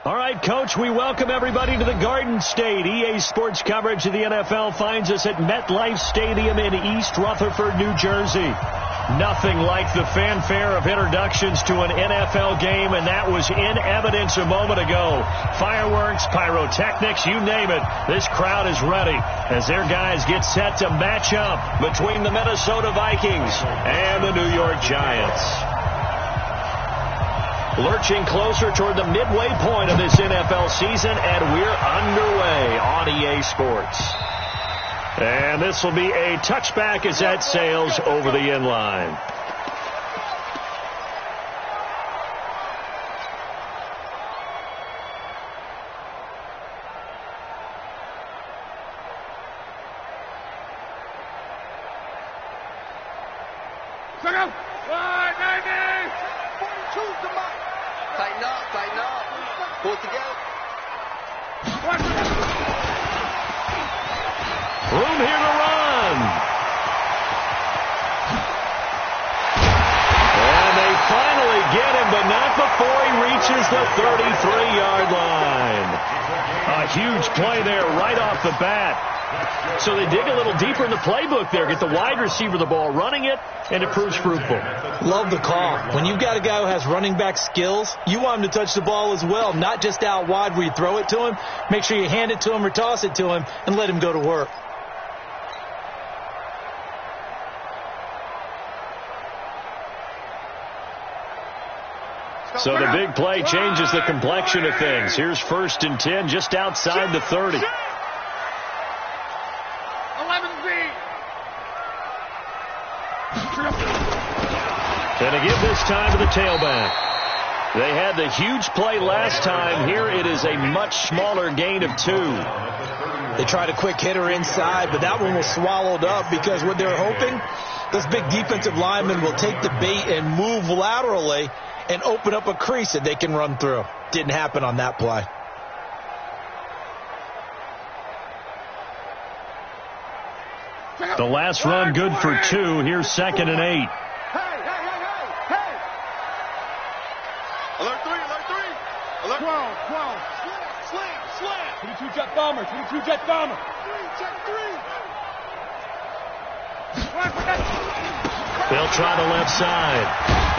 All right, Coach, we welcome everybody to the Garden State. EA Sports coverage of the NFL finds us at MetLife Stadium in East Rutherford, New Jersey. Nothing like the fanfare of introductions to an NFL game, and that was in evidence a moment ago. Fireworks, pyrotechnics, you name it. This crowd is ready as their guys get set to match up between the Minnesota Vikings and the New York Giants. Lurching closer toward the midway point of this NFL season, and we're underway on EA Sports. And this will be a touchback as that sails over the end line. Tighten up. Pull it together. Room here to run. And they finally get him, but not before he reaches the 33-yard line. A huge play there right off the bat. So they dig a little deeper in the playbook there, get the wide receiver the ball, running it, and it proves fruitful. Love the call. When you've got a guy who has running back skills, you want him to touch the ball as well, not just out wide where you throw it to him. Make sure you hand it to him or toss it to him and let him go to work. So the big play changes the complexion of things. Here's 1st and 10 just outside the 30. And to give this time to the tailback. They had the huge play last time. Here it is a much smaller gain of 2. They tried a quick hitter inside, but that one was swallowed up because what they're hoping, those big defensive linemen will take the bait and move laterally and open up a crease that they can run through. Didn't happen on that play. The last run good for 2. Here's 2nd and 8. Alert 3. Alert 12. Slam. 22 jet bomber. 22 jet bomber. 3. They'll try the left side.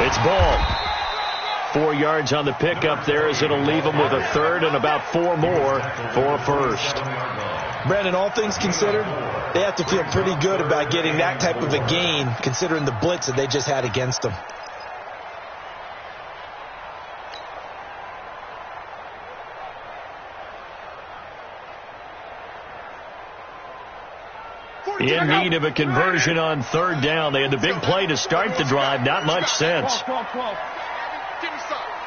It's ball. 4 yards on the pickup there as it'll leave them with a 3rd and about 4 more for a 1st. Brandon, all things considered, they have to feel pretty good about getting that type of a gain considering the blitz that they just had against them. In need of a conversion on 3rd down. They had the big play to start the drive. Not much sense. 12.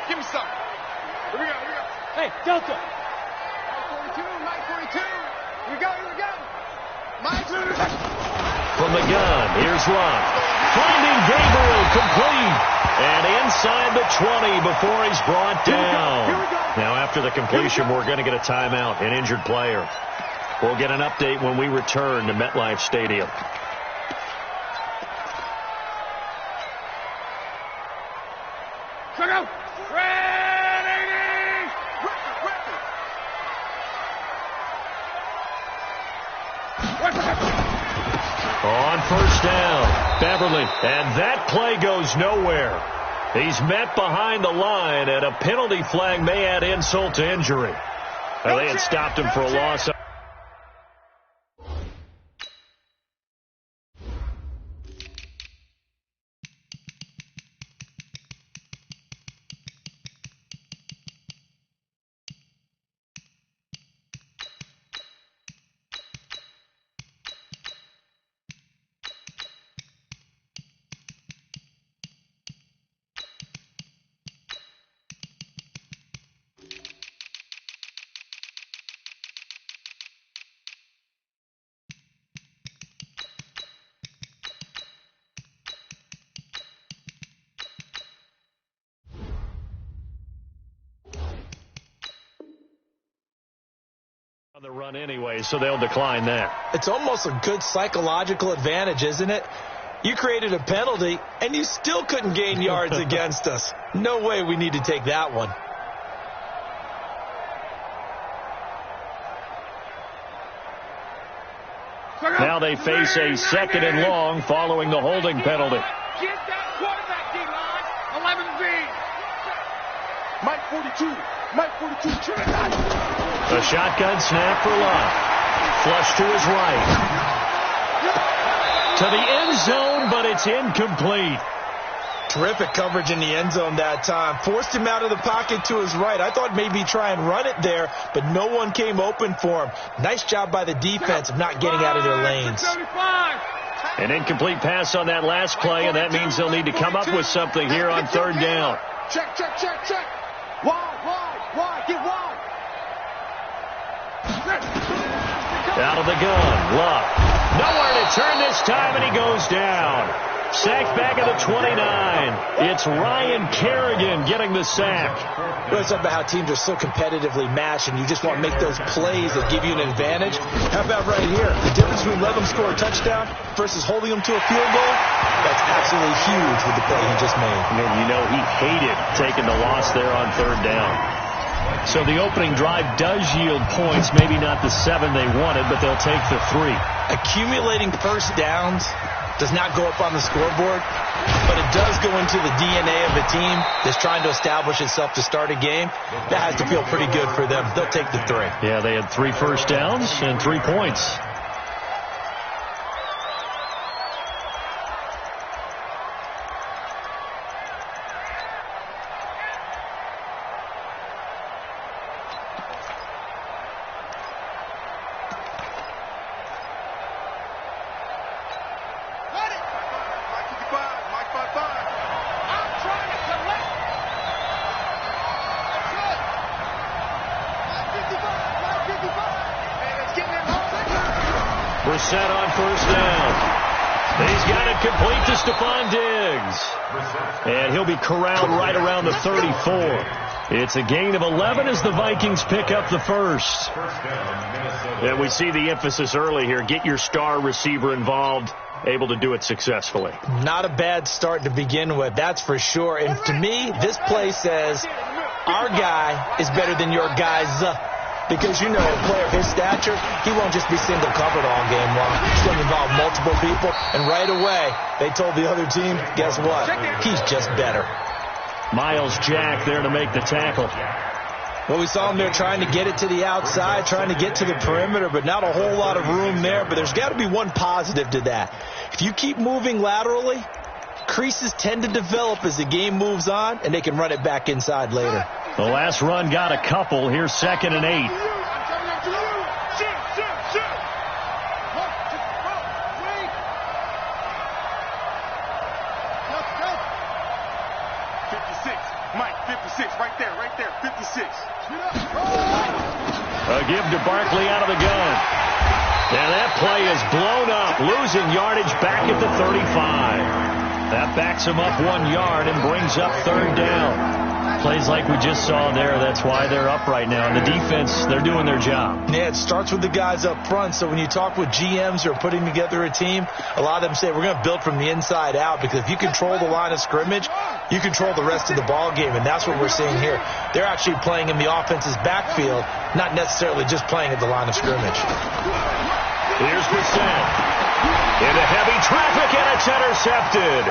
Give me some. Here we go. Hey, Delta. 942. Here we go. From the gun, here's Locke. Finding Gabriel, complete. And inside the 20 before he's brought down. Now after the completion, we're going to get a timeout, an injured player. We'll get an update when we return to MetLife Stadium. On 1st down, Beverly, and that play goes nowhere. He's met behind the line, and a penalty flag may add insult to injury. They had stopped him for a loss. On the run anyway, so they'll decline that. It's almost a good psychological advantage, isn't it? You created a penalty, and you still couldn't gain yards against us. No way we need to take that one. now they face a 2nd and long following the holding penalty. Get that quarterback, D-line. 11B. Mike 42. Mike 42. A shotgun snap for Love. Flush to his right. To the end zone, but it's incomplete. Terrific coverage in the end zone that time. Forced him out of the pocket to his right. I thought maybe try and run it there, but no one came open for him. Nice job by the defense of not getting out of their lanes. An incomplete pass on that last play, and that means they'll need to come up with something here on 3rd down. Check. Wide. Get wide. Out of the gun. Luck. Nowhere to turn this time, and he goes down. Sacked back at the 29. It's Ryan Kerrigan getting the sack. Well, it's about how teams are so competitively matched, and you just want to make those plays that give you an advantage. How about right here? The difference between letting them score a touchdown versus holding them to a field goal? That's absolutely huge with the play he just made. And he hated taking the loss there on 3rd down. So the opening drive does yield points, maybe not the 7 they wanted, but they'll take the 3. Accumulating first downs does not go up on the scoreboard, but it does go into the DNA of a team that's trying to establish itself to start a game. That has to feel pretty good for them. They'll take the 3. Yeah, they had 3 first downs and 3 points. Set on 1st down. He's got it complete to Stephon Diggs. And he'll be corralled right around the 34. It's a gain of 11 as the Vikings pick up the 1st. And we see the emphasis early here. Get your star receiver involved. Able to do it successfully. Not a bad start to begin with, that's for sure. And to me, this play says our guy is better than your guys. Because, a player of his stature, he won't just be single covered all game long. He's going to involve multiple people. And right away, they told the other team, guess what? He's just better. Miles Jack there to make the tackle. Well, we saw him there trying to get it to the outside, trying to get to the perimeter, but not a whole lot of room there. But there's got to be one positive to that. If you keep moving laterally, creases tend to develop as the game moves on, and they can run it back inside later. The last run got a couple. Here's 2nd and 8. 56, right there, 56. A give to Barkley out of the gun. And that play is blown up, losing yardage back at the 35. That backs him up 1 yard and brings up 3rd down. Plays like we just saw there. That's why they're up right now. And the defense, they're doing their job. Yeah, it starts with the guys up front. So when you talk with GMs who are putting together a team, a lot of them say we're going to build from the inside out, because if you control the line of scrimmage, you control the rest of the ball game. And that's what we're seeing here. They're actually playing in the offense's backfield, not necessarily just playing at the line of scrimmage. Here's Brissett. Into heavy traffic, and it's intercepted.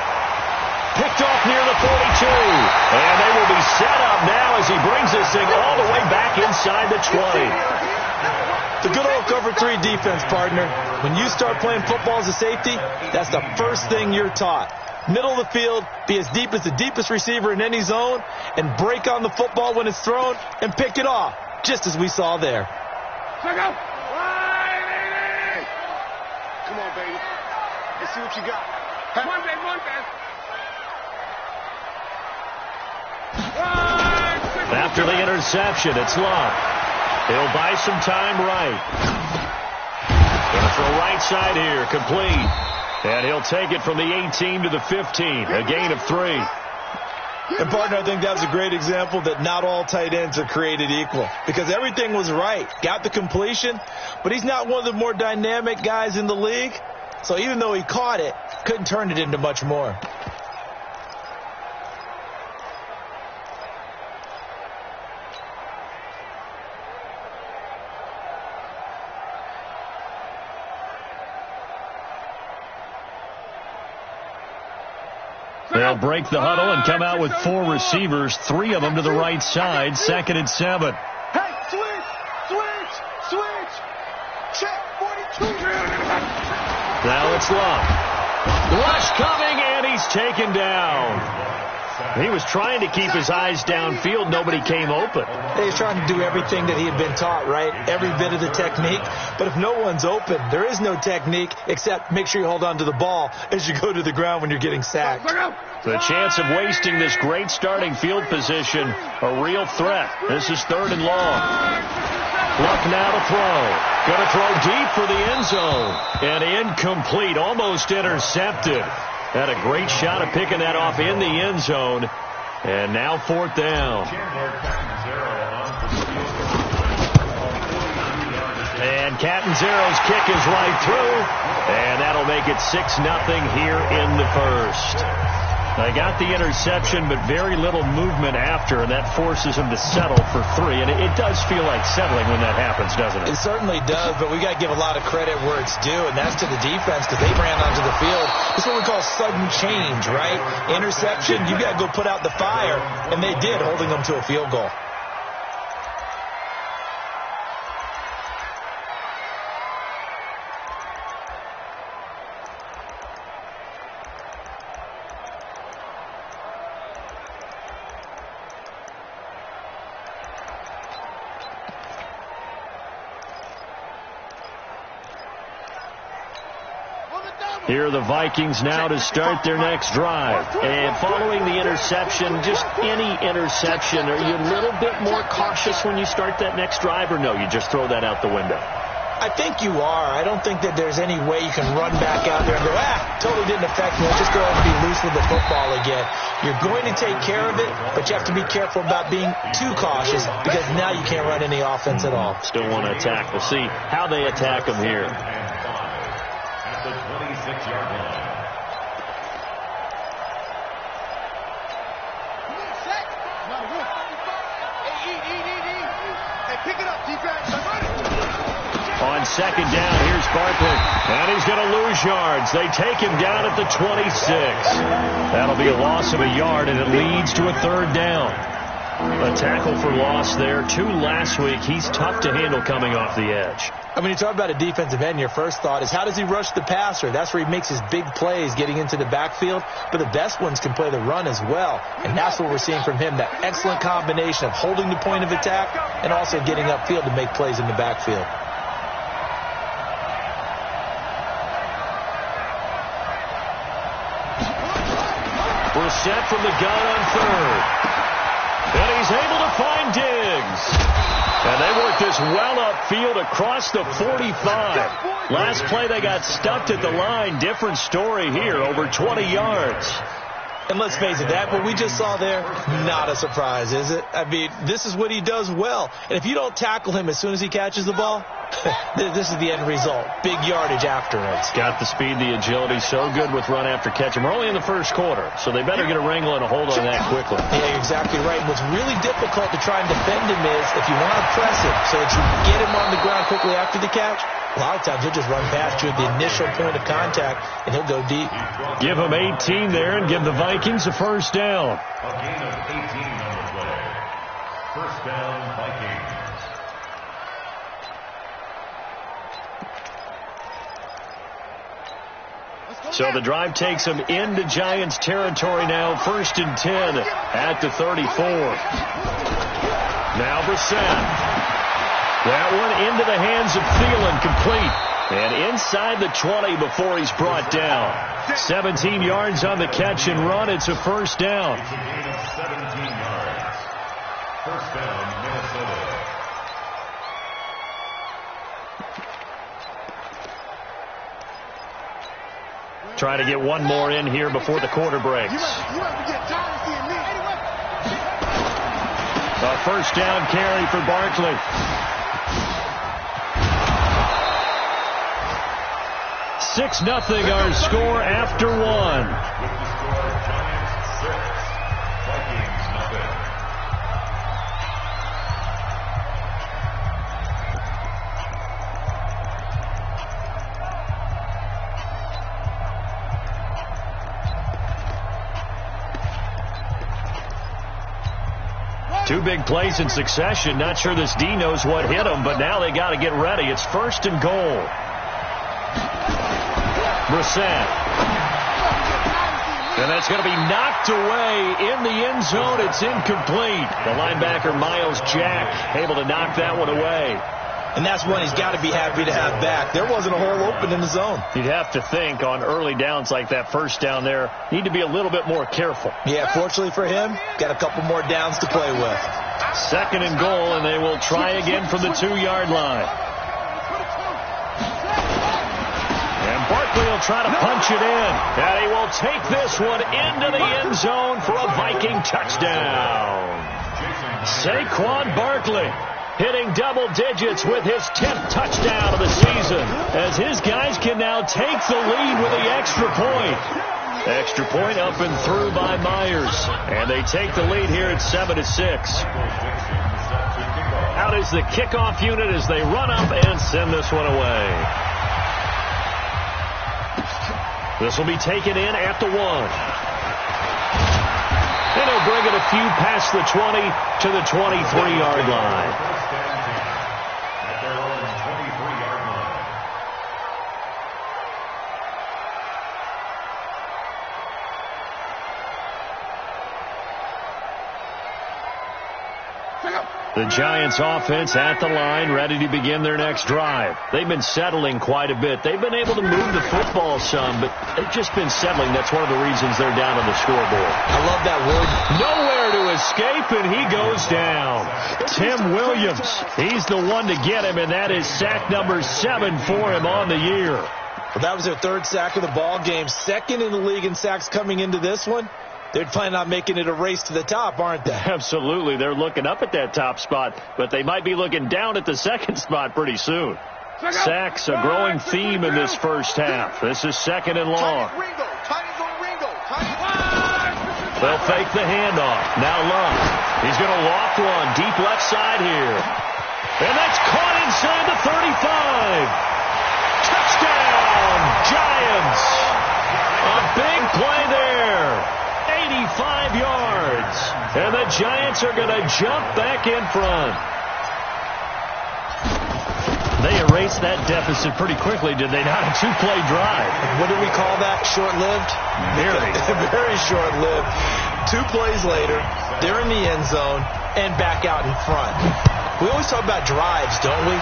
Picked off near the 42. And they will be set up now as he brings this thing all the way back inside the 20. The good old cover 3 defense, partner. When you start playing football as a safety, that's the first thing you're taught. Middle of the field, be as deep as the deepest receiver in any zone, and break on the football when it's thrown and pick it off, just as we saw there. Come on, baby. Let's see what you got. One day. After the interception, it's Love. He'll buy some time right. Gonna throw right side here, complete. And he'll take it from the 18 to the 15, a gain of 3. And, partner, I think that's a great example that not all tight ends are created equal, because everything was right. Got the completion, but he's not one of the more dynamic guys in the league. So even though he caught it, couldn't turn it into much more. They'll break the huddle and come out with 4 receivers, 3 of them to the right side, 2nd and 7. Hey, switch. Check, 42. Now it's Love. Rush coming, and he's taken down. He was trying to keep his eyes downfield. Nobody came open. He was trying to do everything that he had been taught, right? Every bit of the technique. But if no one's open, there is no technique except make sure you hold on to the ball as you go to the ground when you're getting sacked. The chance of wasting this great starting field position, a real threat. This is 3rd and long. Luck now to throw. Going to throw deep for the end zone. And incomplete, almost intercepted. Had a great shot of picking that off in the end zone. And now 4th down. And Catanzaro's kick is right through. And that'll make it 6-0 here in the first. They got the interception, but very little movement after, and that forces them to settle for 3. And it does feel like settling when that happens, doesn't it? It certainly does, but we got to give a lot of credit where it's due, and that's to the defense because they ran onto the field. This is what we call sudden change, right? Interception, you got to go put out the fire, and they did, holding them to a field goal. Here are the Vikings now to start their next drive. And following the interception, just any interception, are you a little bit more cautious when you start that next drive, or no, you just throw that out the window? I think you are. I don't think that there's any way you can run back out there and go, totally didn't affect me. Let's just go ahead and be loose with the football again. You're going to take care of it, but you have to be careful about being too cautious because now you can't run any offense at all. Still want to attack. We'll see how they attack them here. At the 26-yard line. Hey, pick it up, defense. On 2nd down, here's Barkley. And he's going to lose yards. They take him down at the 26. That'll be a loss of a yard, and it leads to a 3rd down. A tackle for loss there. 2 last week. He's tough to handle coming off the edge. I mean, you talk about a defensive end, your first thought is how does he rush the passer? That's where he makes his big plays getting into the backfield. But the best ones can play the run as well. And that's what we're seeing from him, that excellent combination of holding the point of attack and also getting upfield to make plays in the backfield. We're set from the gun on 3rd. And he's able to find Diggs. And they work this well upfield across the 45. Last play they got stuffed at the line. Different story here, over 20 yards. And let's face it, that what we just saw there, not a surprise, is it? I mean, this is what he does well. And if you don't tackle him as soon as he catches the ball, this is the end result. Big yardage afterwards. Got the speed, the agility, so good with run after catch. And we're only in the first quarter, so they better get a wrangle and a hold on that quickly. Yeah, you're exactly right. What's really difficult to try and defend him is if you want to press him so that you get him on the ground quickly after the catch, a lot of times he'll just run past you at the initial point of contact, and he'll go deep. Give him 18 there and give the Vikings a 1st down. A gain of 18 on the play. 1st down, Vikings. So the drive takes them into Giants territory now. 1st and 10 at the 34. Now Brissett. That one into the hands of Thielen, complete. And inside the 20 before he's brought down. 17 yards on the catch and run. It's a 1st down. It's a gain of 17 yards. 1st down, Minnesota. Trying to get one more in here before the quarter breaks. You have to get tired of seeing me. A 1st down carry for Barkley. 6-0 our score after 1. With the score, Giants 6, Vikings 0. Two big plays in succession. Not sure this D knows what hit him, but now they got to get ready. It's 1st and goal. Brissett. And that's going to be knocked away in the end zone. It's incomplete. The linebacker, Miles Jack, able to knock that one away. And that's one he's got to be happy to have back. There wasn't a hole open in the zone. You'd have to think on early downs like that first down there, need to be a little bit more careful. Yeah, fortunately for him, got a couple more downs to play with. 2nd and goal, and they will try again from the 2-yard line. And Barkley will try to punch it in. And he will take this one into the end zone for a Viking touchdown. Saquon Barkley hitting double digits with his 10th touchdown of the season, as his guys can now take the lead with the extra point. Extra point up and through by Myers, and they take the lead here at 7-6. Out is the kickoff unit as they run up and send this one away. This will be taken in at the 1. And he'll bring it a few past the 20 to the 23-yard line. The Giants offense at the line, ready to begin their next drive. They've been settling quite a bit. They've been able to move the football some, but they've just been settling. That's one of the reasons they're down on the scoreboard. I love that word. Nowhere to escape, and he goes down. Tim Williams, he's the one to get him, and that is sack number 7 for him on the year. Well, that was their 3rd sack of the ball game. 2nd in the league in sacks coming into this one. They're planning on making it a race to the top, aren't they? Absolutely. They're looking up at that top spot, but they might be looking down at the 2nd spot pretty soon. Sacks, a growing theme in this first half. This is 2nd and long. They'll fake the handoff. Now Love. He's going to loft one deep left side here. And that's caught inside the 35. Touchdown, Giants. A big play there. 85 yards. And the Giants are going to jump back in front. They erased that deficit pretty quickly, did they not? A 2-play drive. What do we call that? Short-lived? Very. Very short-lived. 2 plays later, they're in the end zone and back out in front. We always talk about drives, don't we?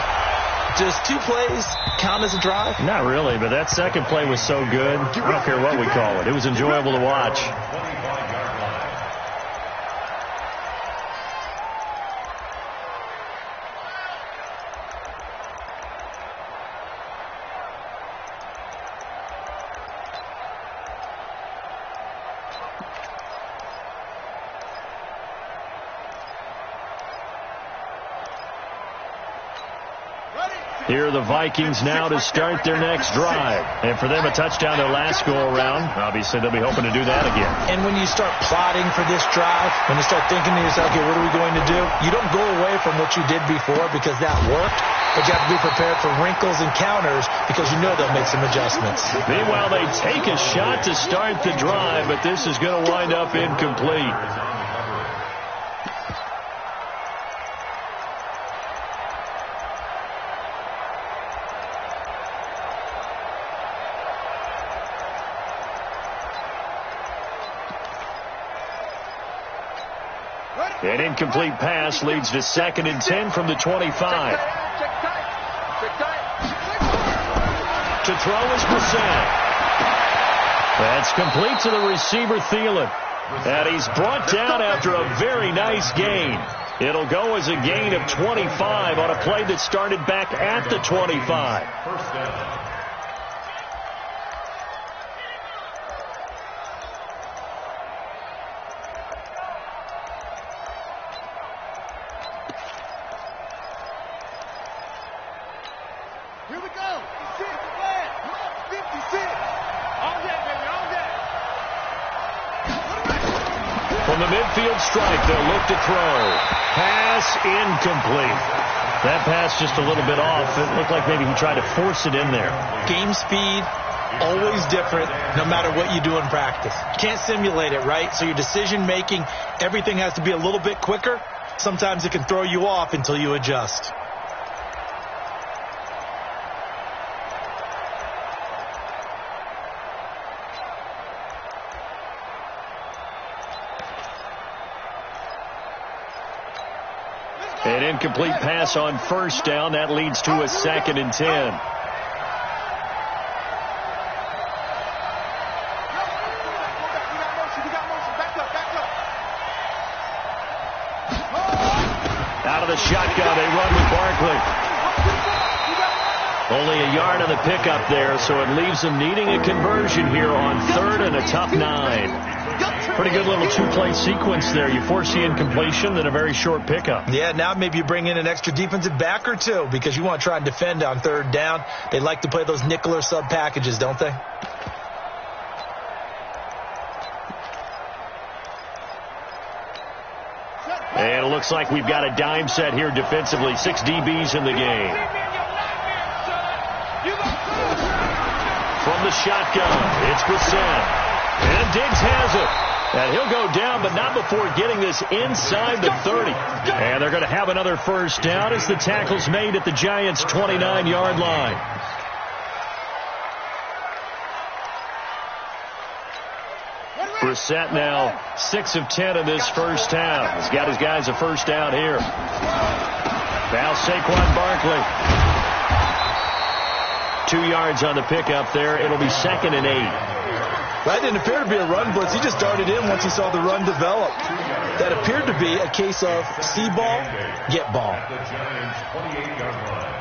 Does 2 plays count as a drive? Not really, but that second play was so good. I don't care what we call it. It was enjoyable to watch. Here are the Vikings now to start their next drive. And for them, a touchdown their last go-around. Obviously, they'll be hoping to do that again. And when you start plotting for this drive, when you start thinking to yourself, okay, what are we going to do? You don't go away from what you did before because that worked, but you have to be prepared for wrinkles and counters because you know they'll make some adjustments. Meanwhile, they take a shot to start the drive, but this is going to wind up incomplete. An incomplete pass leads to 2nd and 10 from the 25. To throw is Brissett. That's complete to the receiver, Thielen. And he's brought down after a very nice gain. It'll go as a gain of 25 on a play that started back at the 25. First down. Here we go. 56, 56. All that, baby, all that. From the midfield stripe, they'll look to throw. Pass incomplete. That pass just a little bit off. It looked like maybe he tried to force it in there. Game speed, always different, no matter what you do in practice. You can't simulate it, right? So your decision-making, everything has to be a little bit quicker. Sometimes it can throw you off until you adjust. An incomplete pass on first down. That leads to a 2nd and 10. Out of the shotgun, they run with Barkley. Only a yard on the pickup there, so it leaves them needing a conversion here on 3rd and a tough 9. Pretty good little two-play sequence there. You force the incompletion, then a very short pickup. Yeah, now maybe you bring in an extra defensive back or two because you want to try and defend on 3rd down. They like to play those nickel or sub packages, don't they? And it looks like we've got a dime set here defensively. 6 DBs in the game. From the shotgun, it's Brissett. And Diggs has it. And he'll go down, but not before getting this inside the 30. And they're going to have another first down as the tackle's made at the Giants' 29-yard line. Brissett now 6 of 10 in this first half. He's got his guys a first down here. Now Saquon Barkley. 2 yards on the pickup there. It'll be 2nd and 8. That didn't appear to be a run blitz. He just darted in once he saw the run develop. That appeared to be a case of see ball, get ball. The Giants' 28-yard line.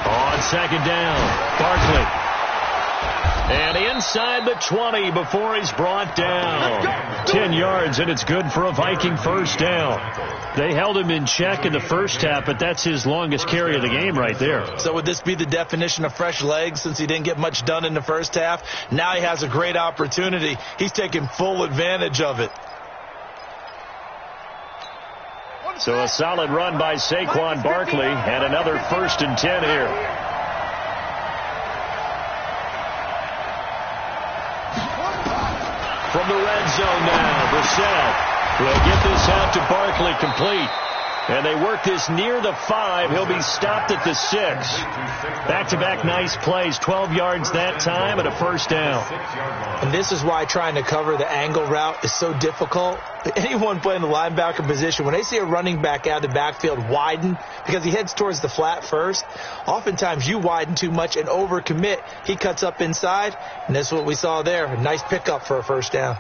On 2nd down, Barkley. And inside the 20 before he's brought down. 10 yards, and it's good for a Viking first down. They held him in check in the first half, but that's his longest carry of the game right there. So would this be the definition of fresh legs since he didn't get much done in the first half? Now he has a great opportunity. He's taking full advantage of it. So a solid run by Saquon Barkley and another 1st and 10 here. From the red zone now, Brissett will get this out to Barkley complete. And they work this near the 5. He'll be stopped at the 6. Back-to-back nice plays. 12 yards that time and a first down. And this is why trying to cover the angle route is so difficult. Anyone playing the linebacker position, when they see a running back out of the backfield widen because he heads towards the flat first, oftentimes you widen too much and overcommit. He cuts up inside, and that's what we saw there. A nice pickup for a first down.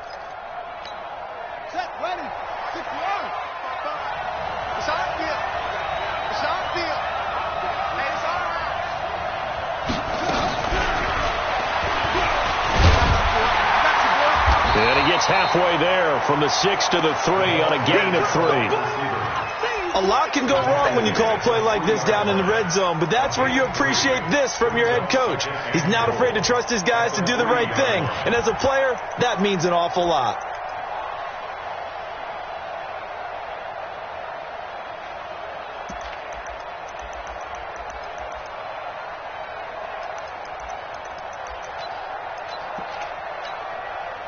And he gets halfway there from the 6 to the 3 on a gain of 3. A lot can go wrong when you call a play like this down in the red zone, but that's where you appreciate this from your head coach. He's not afraid to trust his guys to do the right thing, and as a player, that means an awful lot.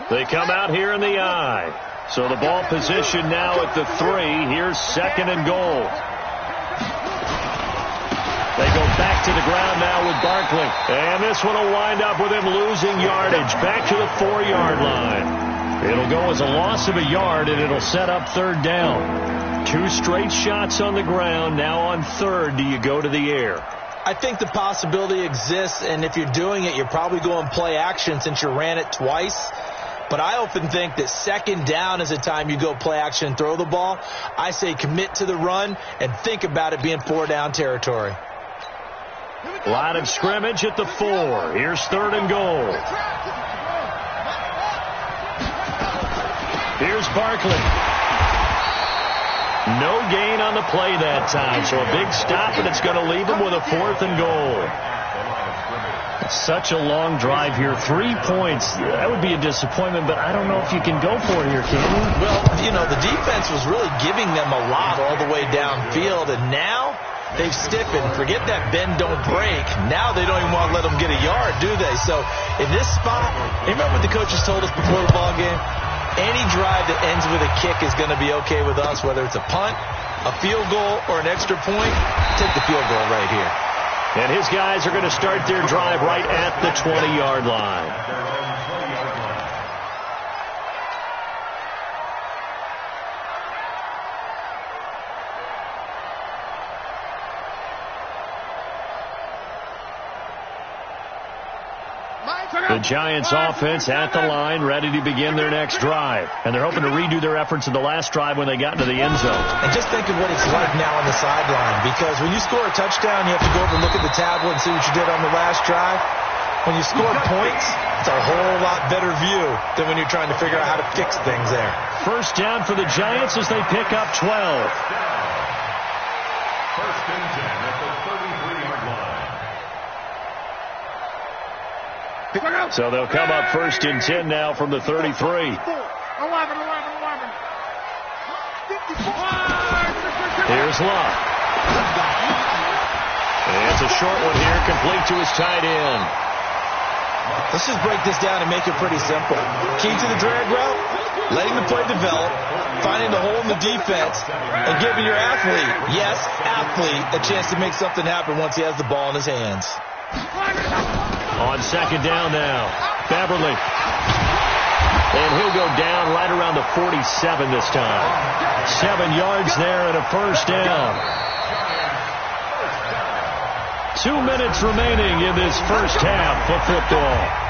They come out here in the I. So the ball position now at the 3. Here's 2nd and goal. They go back to the ground now with Barkley. And this one will wind up with him losing yardage. Back to the 4-yard line. It'll go as a loss of a yard, and it'll set up 3rd down. 2 straight shots on the ground. Now on 3rd, do you go to the air? I think the possibility exists, and if you're doing it, you're probably going play action since you ran it twice. But I often think that 2nd down is the time you go play action and throw the ball. I say commit to the run and think about it being 4-down territory. Line of scrimmage at the 4. Here's 3rd and goal. Here's Barkley. No gain on the play that time. So a big stop, and it's going to leave him with a 4th and goal. Such a long drive here. 3 points. That would be a disappointment, but I don't know if you can go for it here, can you? Well, the defense was really giving them a lot all the way downfield, and now they've stiffened. Forget that bend, don't break. Now they don't even want to let them get a yard, do they? So in this spot, you remember what the coaches told us before the ball game? Any drive that ends with a kick is going to be okay with us, whether it's a punt, a field goal, or an extra point. Take the field goal right here. And his guys are going to start their drive right at the 20-yard line. The Giants offense at the line, ready to begin their next drive. And they're hoping to redo their efforts in the last drive when they got into the end zone. And just think of what it's like now on the sideline, because when you score a touchdown, you have to go over and look at the tablet and see what you did on the last drive. When you score points, it's a whole lot better view than when you're trying to figure out how to fix things there. First down for the Giants as they pick up 12. First and 10 at the 33-yard line. So they'll come up first and 10 now from the 33. 11. Here's Love. And it's a short one here, complete to his tight end. Let's just break this down and make it pretty simple. Key to the drag route, letting the play develop, finding the hole in the defense, and giving your athlete, yes, athlete, a chance to make something happen once he has the ball in his hands. On second down now, Beverly. And he'll go down right around the 47 this time. 7 yards there and a first down. 2 minutes remaining in this first half of football.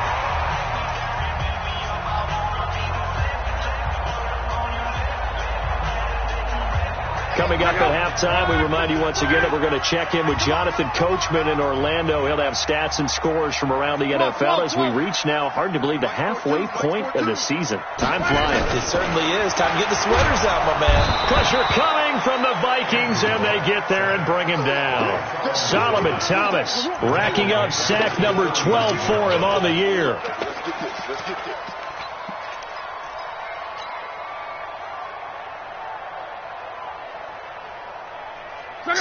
Coming up at halftime, we remind you once again that we're going to check in with Jonathan Coachman in Orlando. He'll have stats and scores from around the NFL as we reach now, hard to believe, the halfway point of the season. Time flying. It certainly is. Time to get the sweaters out, my man. Pressure coming from the Vikings, and they get there and bring him down. Solomon Thomas racking up sack number 12 for him on the year.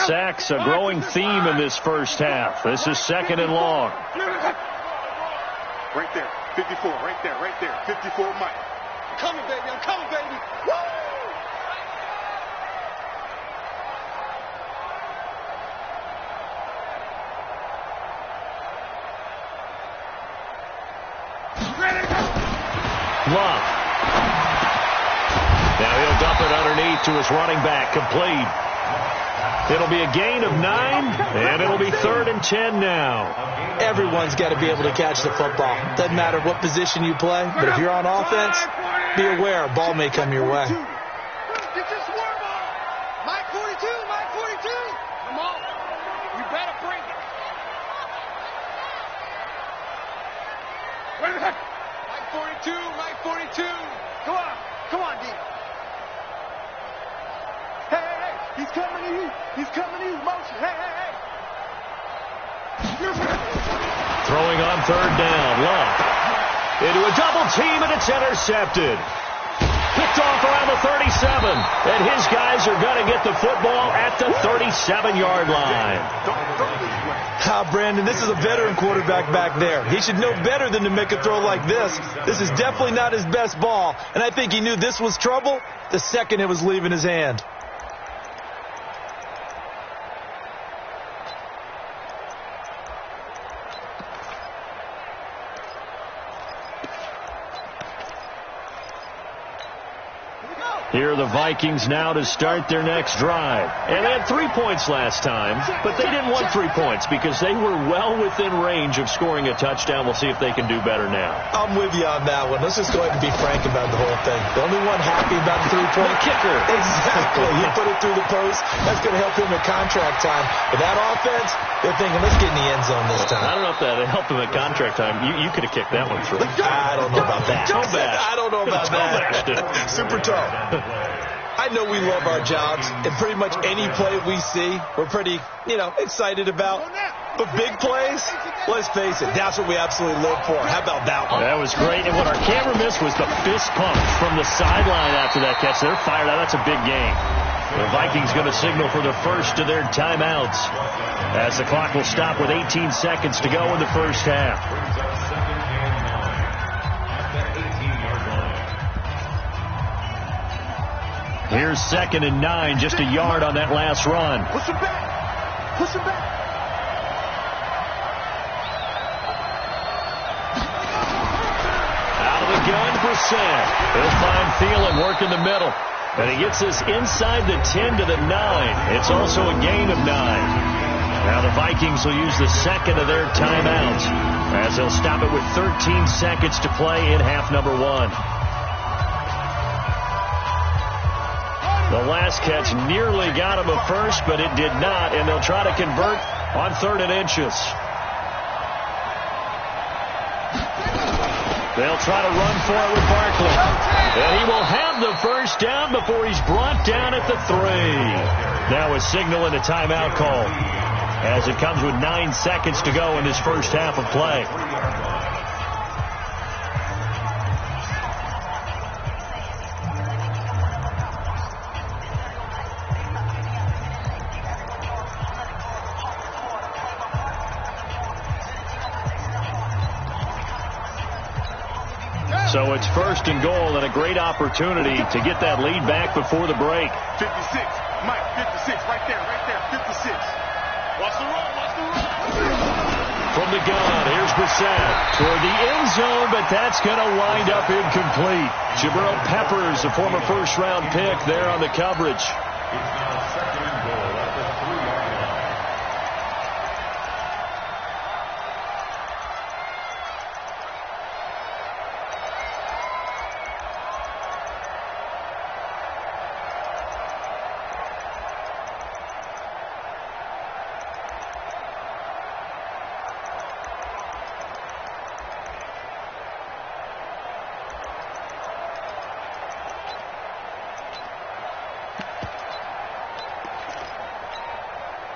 Sacks, a growing theme in this first half. This is second and long. Right there, 54, right there, 54, Mike. I'm coming, baby, Woo! Love. Now he'll dump it underneath to his running back, complete. It'll be a gain of 9, and it'll be 3rd and 10 now. Everyone's got to be able to catch the football. Doesn't matter what position you play, but if you're on offense, be aware a ball may come your way. Get your swerve on. Mike 42. Come on. You better bring it. Wait a minute. Mike 42. Come on, D. Hey. He's coming to you. Motion. Hey. Throwing on third down. Love. Into a double team, and it's intercepted. Picked off around the 37. And his guys are going to get the football at the 37-yard line. Brandon, this is a veteran quarterback back there. He should know better than to make a throw like this. This is definitely not his best ball. And I think he knew this was trouble the second it was leaving his hand. Here are the Vikings now to start their next drive. And they had 3 points last time, but they didn't want 3 points because they were well within range of scoring a touchdown. We'll see if they can do better now. I'm with you on that one. Let's just go ahead and be frank about the whole thing. The only one happy about the 3-point kicker. Exactly. He put it through the post. That's going to help him at contract time. But that offense, they're thinking, let's get in the end zone this time. I don't know if that helped him at contract time. You could have kicked that one through. I don't know about that. I don't know about that. Super tough. I know we love our jobs, and pretty much any play we see, we're pretty, excited about. But big plays, let's face it, that's what we absolutely live for. How about that one? That was great. And what our camera missed was the fist pump from the sideline after that catch. They're fired out. That's a big game. The Vikings going to signal for the first of their timeouts as the clock will stop with 18 seconds to go in the first half. Here's 2nd and 9, just a yard on that last run. Push him back. Push him back. Out of the gun, Brissett. He'll find Thielen working the middle. And he gets this inside the 10 to the 9. It's also a gain of 9. Now the Vikings will use the second of their timeouts as they'll stop it with 13 seconds to play in half number 1. The last catch nearly got him a first, but it did not, and they'll try to convert on 3rd and inches. They'll try to run for it with Barkley. And he will have the first down before he's brought down at the 3. Now a signal and a timeout call as it comes with 9 seconds to go in this first half of play. So it's 1st and goal and a great opportunity to get that lead back before the break. 56. Mike, 56. Right there. 56. Watch the run. From the gun, here's Brissett toward the end zone, but that's going to wind up incomplete. Jabril Peppers, the former first-round pick, there on the coverage. It's now 2nd and goal at the 3-yard line.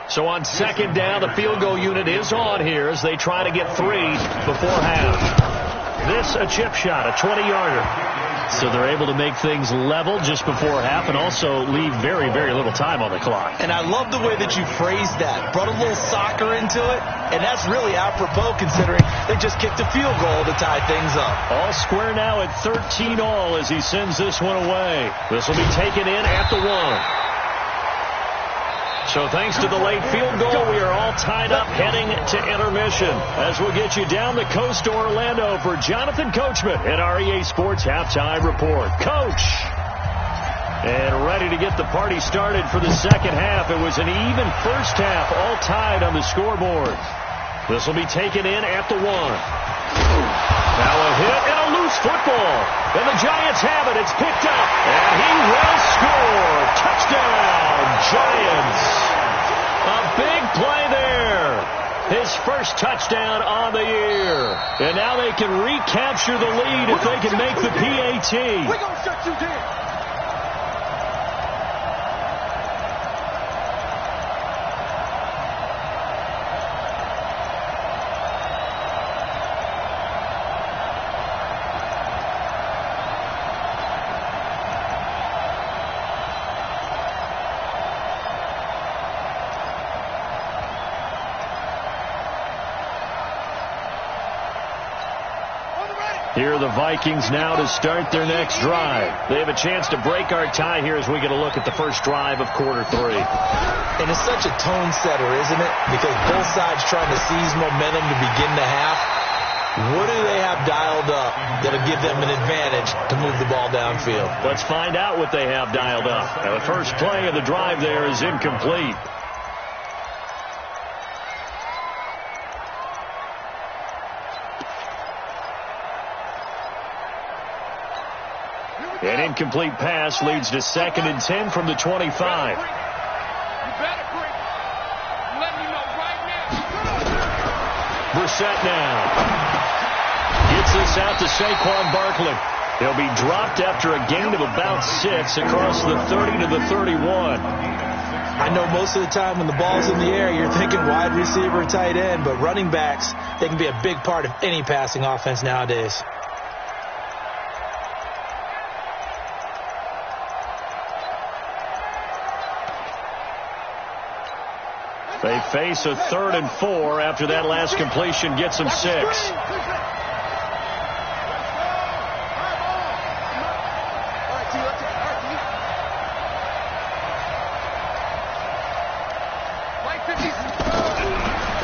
So on 2nd down, the field goal unit is on here as they try to get 3 before half. This a chip shot, a 20-yarder. So they're able to make things level just before half and also leave very, very little time on the clock. And I love the way that you phrased that. Brought a little soccer into it, and that's really apropos considering they just kicked a field goal to tie things up. All square now at 13 all as he sends this one away. This will be taken in at the 1. So thanks to the late field goal, we are all tied up heading to intermission as we'll get you down the coast to Orlando for Jonathan Coachman at our EA Sports Halftime Report. Coach! And ready to get the party started for the second half. It was an even first half, all tied on the scoreboard. This will be taken in at the 1. Now a hit and a loose football. And the Giants have it. It's picked up. And he will score. Touchdown, Giants. A big play there. His first touchdown on the year. And now they can recapture the lead if they can make the PAT. We're going to shut you down. Here are the Vikings now to start their next drive. They have a chance to break our tie here as we get a look at the first drive of quarter 3. And it's such a tone setter, isn't it? Because both sides trying to seize momentum to begin the half. What do they have dialed up that'll give them an advantage to move the ball downfield? Let's find out what they have dialed up. Now, the first play of the drive there is incomplete. An incomplete pass leads to 2nd and 10 from the 25. You better break. Let me know right now. Brissett now. Gets this out to Saquon Barkley. He'll be dropped after a gain of about 6 across the 30 to the 31. I know most of the time when the ball's in the air, you're thinking wide receiver or tight end, but running backs, they can be a big part of any passing offense nowadays. They face a 3rd and 4 after that last completion gets them 6.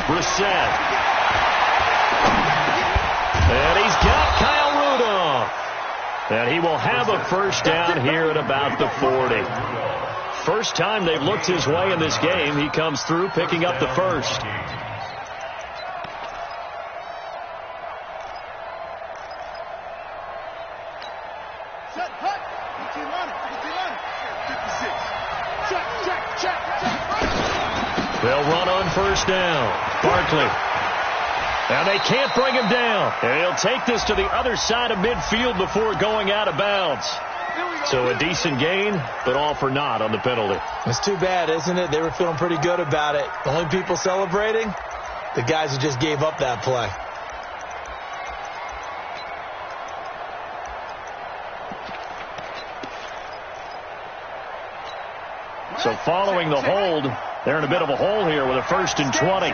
Brissett. And he's got Kyle Rudolph. And he will have a first down here at about the 40. First time they've looked his way in this game. He comes through picking up the first. They'll run on first down. Barkley. Now they can't bring him down. And he'll take this to the other side of midfield before going out of bounds. So a decent gain, but all for naught on the penalty. It's too bad, isn't it? They were feeling pretty good about it. The only people celebrating, the guys who just gave up that play. So following the hold, they're in a bit of a hole here with a 1st and 20.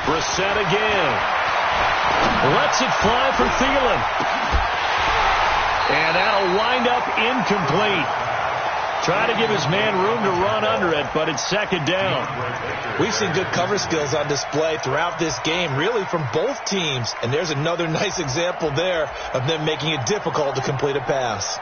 Brissett again. Lets it fly for Thielen. And that'll wind up incomplete. Try to give his man room to run under it, but it's 2nd down. We've seen good cover skills on display throughout this game, really from both teams. And there's another nice example there of them making it difficult to complete a pass.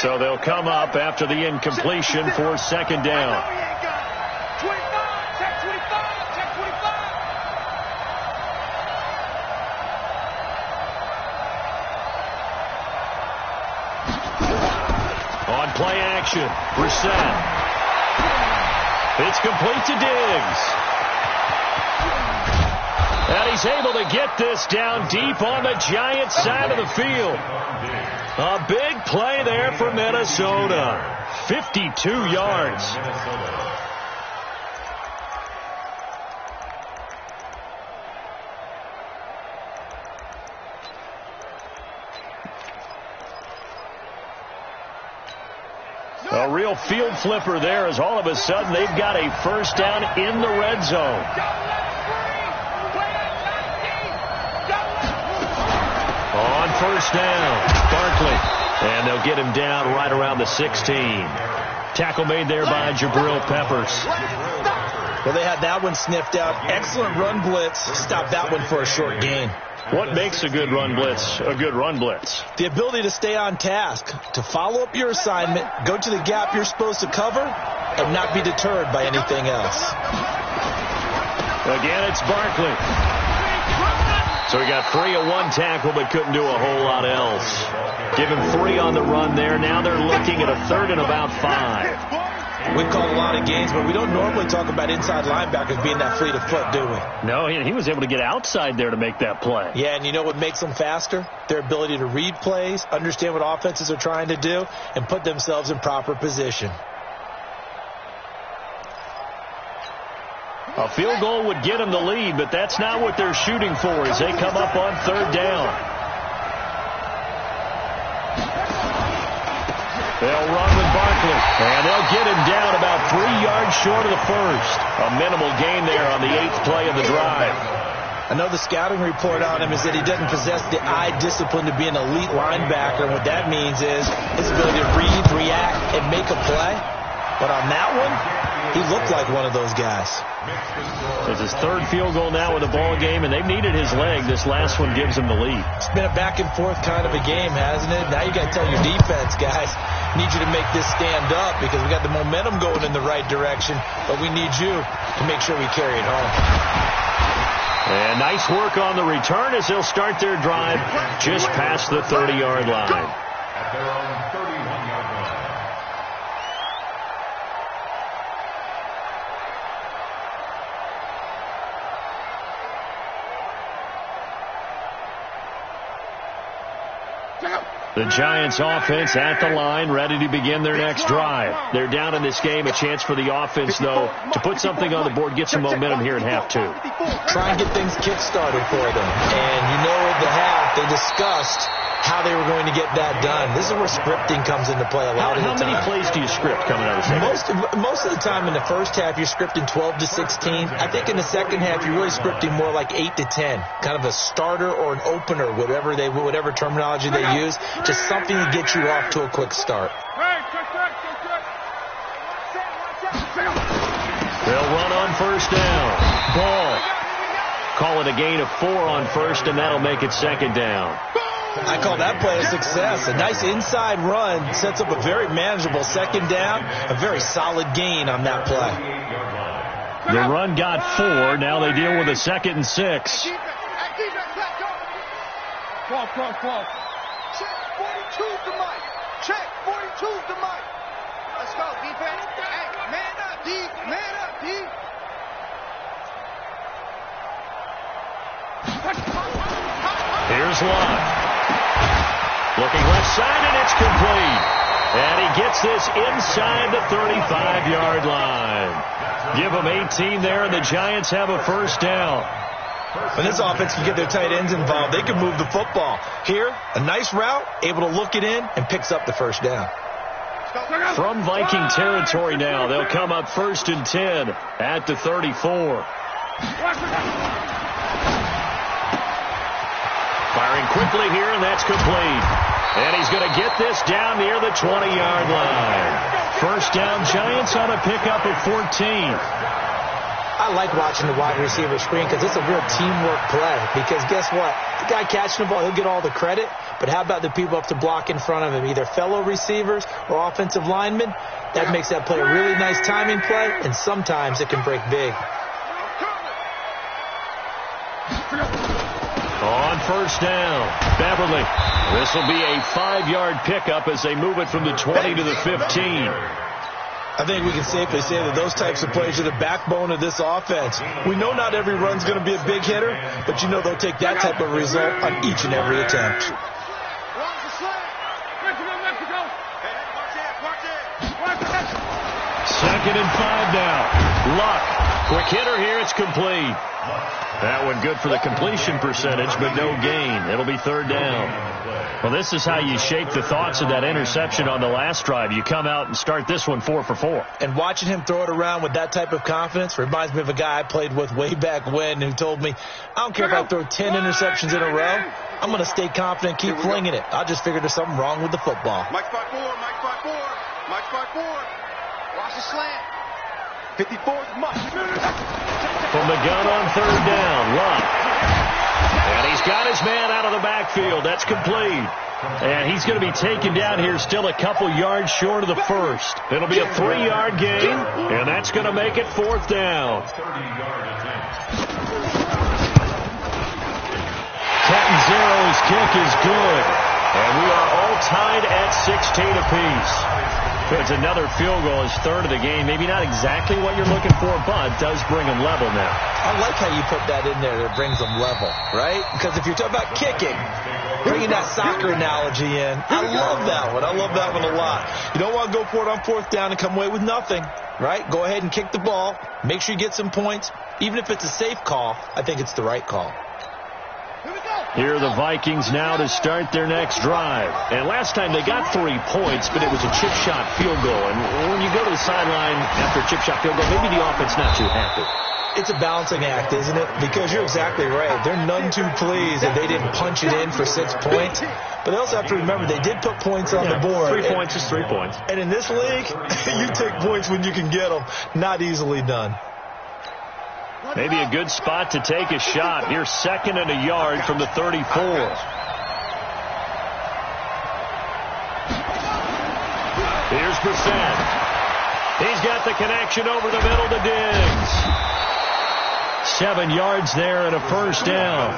So they'll come up after the incompletion for 2nd down. On play action, Brissett. It's complete to Diggs. And he's able to get this down deep on the Giants side of the field. A big play there for Minnesota. 52 yards. A real field flipper there as all of a sudden they've got a first down in the red zone. On first down, Barkley. And they'll get him down right around the 16. Tackle made there by Jabril Peppers. Well, they had that one sniffed out. Excellent run blitz. Stop that one for a short gain. What makes a good run blitz a good run blitz? The ability to stay on task, to follow up your assignment, go to the gap you're supposed to cover, and not be deterred by anything else. Again, it's Barkley. So he got 3 at one tackle, but couldn't do a whole lot else. Give him 3 on the run there. Now they're looking at a 3rd and about 5. We call a lot of games, but we don't normally talk about inside linebackers being that fleet of foot, do we? No, he was able to get outside there to make that play. Yeah, and you know what makes them faster? Their ability to read plays, understand what offenses are trying to do, and put themselves in proper position. A field goal would get them the lead, but that's not what they're shooting for as they come up on 3rd down. They'll run with Barkley, and they'll get him down about 3 yards short of the first. A minimal gain there on the 8th play of the drive. I know the scouting report on him is that he doesn't possess the eye discipline to be an elite linebacker. What that means is his ability to read, react, and make a play. But on that one, he looked like one of those guys. It's his 3rd field goal now with the ball game, and they've needed his leg. This last one gives him the lead. It's been a back and forth kind of a game, hasn't it? Now you got to tell your defense, guys, need you to make this stand up because we got the momentum going in the right direction, but we need you to make sure we carry it home. And nice work on the return as they'll start their drive just past the 30-yard line. At their own 31-yard line. The Giants offense at the line, ready to begin their next drive. They're down in this game. A chance for the offense, though, to put something on the board, get some momentum here in half two. Try and get things kick-started for them. And you know, at the half, they discussed how they were going to get that done. This is where scripting comes into play a lot of the time. How many plays do you script coming out of the second? Most of the time in the first half, you're scripting 12 to 16. I think in the second half, you're really scripting more like 8 to 10. Kind of a starter or an opener, whatever terminology they use. Just something to get you off to a quick start. They'll run on first down. Ball. Call it a gain of 4 on first, and that'll make it second down. I call that play a success. A nice inside run sets up a very manageable second down. A very solid gain on that play. The run got 4. Now they deal with a 2nd and 6. Cross. Check 42's the mic. Check 42's the mic. Let's go, defense. Hey, man up, D. Man up, D. Here's Locke. Looking left side, and it's complete. And he gets this inside the 35-yard line. Give them 18 there, and the Giants have a first down. When this offense can get their tight ends involved, they can move the football. Here, a nice route, able to look it in, and picks up the first down. From Viking territory now, they'll come up 1st and 10 at the 34. Firing quickly here, and that's complete. And he's going to get this down near the 20-yard line. First down, Giants on a pickup of 14. I like watching the wide receiver screen because it's a real teamwork play. Because guess what? The guy catching the ball, he'll get all the credit. But how about the people up to block in front of him, either fellow receivers or offensive linemen? That makes that play a really nice timing play, and sometimes it can break big. On first down, Beverly. This will be a 5-yard pickup as they move it from the 20 to the 15. I think we can safely say that those types of plays are the backbone of this offense. We know not every run's going to be a big hitter, but you know they'll take that type of result on each and every attempt. Second and 5 now. Luck. Quick hitter here. It's complete. That one good for the completion percentage, but no gain. It'll be 3rd down. Well, this is how you shape the thoughts of that interception on the last drive. You come out and start this one 4 for 4. And watching him throw it around with that type of confidence reminds me of a guy I played with way back when who told me, I don't care if I throw 10 interceptions in a row. I'm going to stay confident, keep flinging it. I just figured there's something wrong with the football. Mike spot 4. Watch the slant. 54's Mike. From the gun on 3rd down, Luck. And he's got his man out of the backfield. That's complete. And he's going to be taken down here still a couple yards short of the first. It'll be a 3-yard gain, and that's going to make it 4th down. Catanzero's kick is good. And we are all tied at 16 apiece. It's another field goal, his 3rd of the game. Maybe not exactly what you're looking for, but does bring them level now. I like how you put that in there that brings them level, right? Because if you're talking about kicking, bringing that soccer analogy in, I love that one. I love that one a lot. You don't want to go for it on 4th down and come away with nothing, right? Go ahead and kick the ball. Make sure you get some points. Even if it's a safe call, I think it's the right call. Here are the Vikings now to start their next drive. And last time they got 3 points, but it was a chip shot field goal. And when you go to the sideline after a chip shot field goal, maybe the offense not too happy. It's a balancing act, isn't it? Because you're exactly right. They're none too pleased that they didn't punch it in for 6 points. But they also have to remember they did put points on the board. 3 points is 3 points. And in this league, you take points when you can get them. Not easily done. Maybe a good spot to take a shot. Here's 2nd and a yard from the 34. Here's Brissett. He's got the connection over the middle to Diggs. 7 yards there and a first down.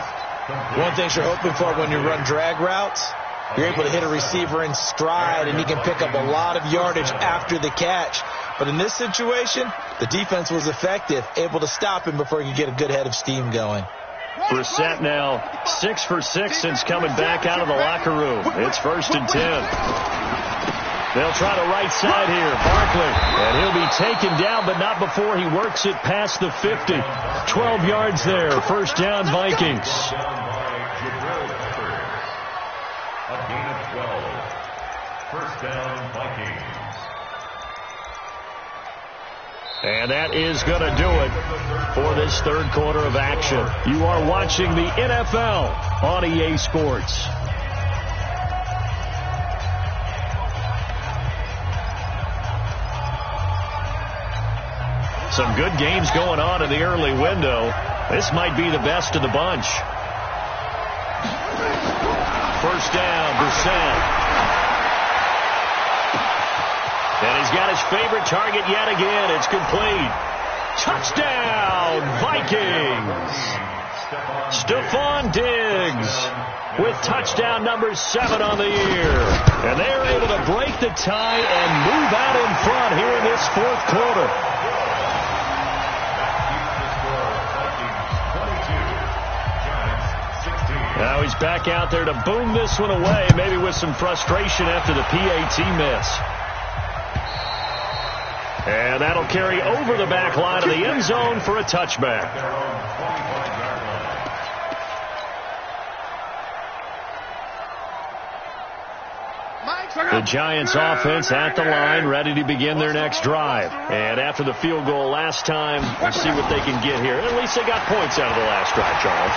One thing you're hoping for when you run drag routes, you're able to hit a receiver in stride, and he can pick up a lot of yardage after the catch. But in this situation, the defense was effective, able to stop him before he could get a good head of steam going. Brissett now 6 for 6 since coming back out of the locker room. It's 1st and 10. They'll try the right side here. Barkley. And he'll be taken down, but not before he works it past the 50. 12 yards there. 1st down, Vikings. A gain of 12. 1st down, Vikings. And that is going to do it for this 3rd quarter of action. You are watching the NFL on EA Sports. Some good games going on in the early window. This might be the best of the bunch. 1st down, Brissett. And he's got his favorite target yet again. It's complete. Touchdown, Vikings. Stephon Diggs with touchdown number 7 on the year. And they're able to break the tie and move out in front here in this 4th quarter. Now he's back out there to boom this one away, maybe with some frustration after the PAT miss. And that'll carry over the back line of the end zone for a touchback. The Giants offense at the line, ready to begin their next drive. And after the field goal last time, we'll see what they can get here. At least they got points out of the last drive, Charles.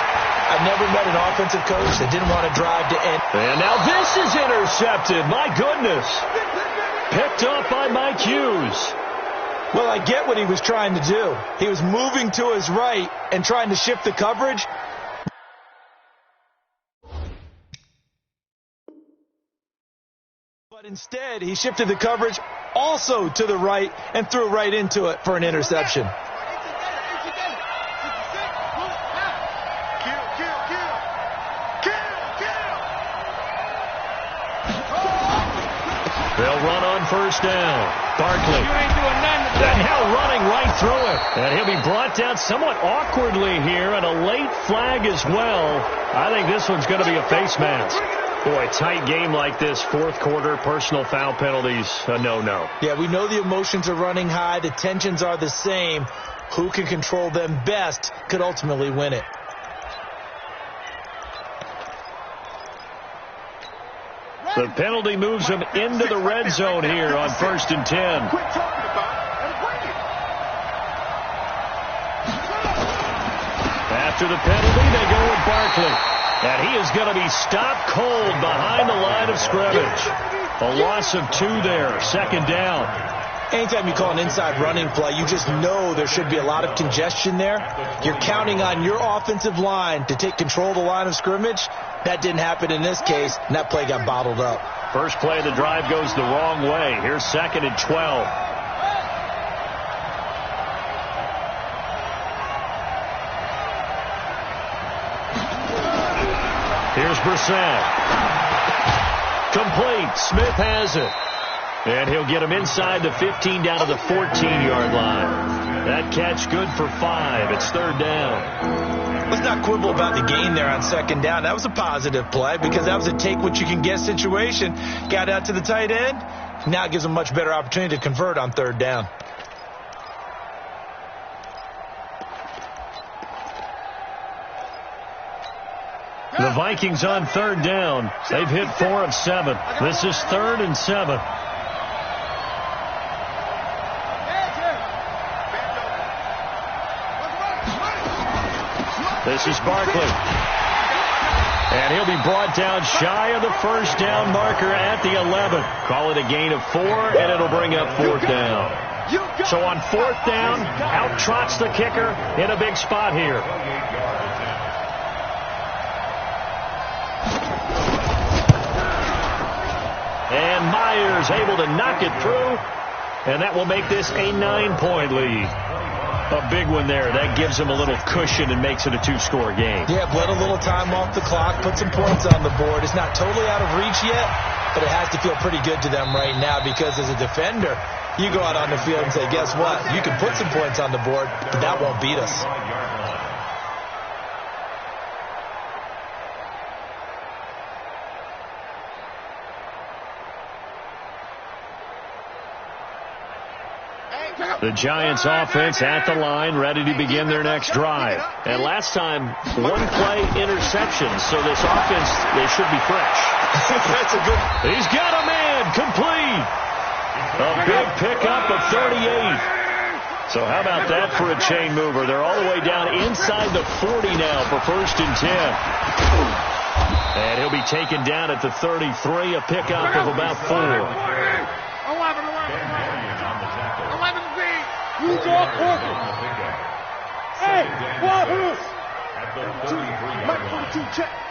I've never met an offensive coach that didn't want to drive to end. And now this is intercepted. My goodness. Picked up by Mike Hughes. Well, I get what he was trying to do. He was moving to his right and trying to shift the coverage. But instead, he shifted the coverage also to the right and threw right into it for an interception. They'll run on 1st down. Barkley. And now running right through it. And he'll be brought down somewhat awkwardly here, and a late flag as well. I think this one's going to be a face mask. Boy, tight game like this, 4th quarter, personal foul penalties, a no-no. Yeah, we know the emotions are running high. The tensions are the same. Who can control them best could ultimately win it. The penalty moves him into the red zone here on 1st and 10. After the penalty, they go with Barkley. And he is going to be stopped cold behind the line of scrimmage. A loss of 2 there, 2nd down. Anytime you call an inside running play, you just know there should be a lot of congestion there. You're counting on your offensive line to take control of the line of scrimmage. That didn't happen in this case, and that play got bottled up. First play of the drive goes the wrong way. Here's 2nd and 12. Here's Brissett. Complete. Smith has it. And he'll get him inside the 15 down to the 14-yard line. That catch good for 5. It's 3rd down. Let's not quibble about the gain there on 2nd down. That was a positive play because that was a take-what-you-can-get situation. Got out to the tight end. Now it gives them a much better opportunity to convert on 3rd down. The Vikings on 3rd down. They've hit 4 of 7. This is 3rd and 7. This is Barkley. And he'll be brought down shy of the 1st down marker at the 11. Call it a gain of 4, and it'll bring up 4th down. So on 4th down, out trots the kicker in a big spot here. And Myers able to knock it through, and that will make this a 9-point lead. A big one there. That gives them a little cushion and makes it a 2-score game. Yeah, bled a little time off the clock, put some points on the board. It's not totally out of reach yet, but it has to feel pretty good to them right now because as a defender, you go out on the field and say, guess what? You can put some points on the board, but that won't beat us. The Giants offense at the line, ready to begin their next drive. And last time, one play interception, so this offense, they should be fresh. That's a good... He's got a man, complete. A big pickup of 38. So how about that for a chain mover? They're all the way down inside the 40 now for 1st and 10. And he'll be taken down at the 33, a pickup of about 4. 11Z. You draw corker. Hey, Wahoo. Mike 42,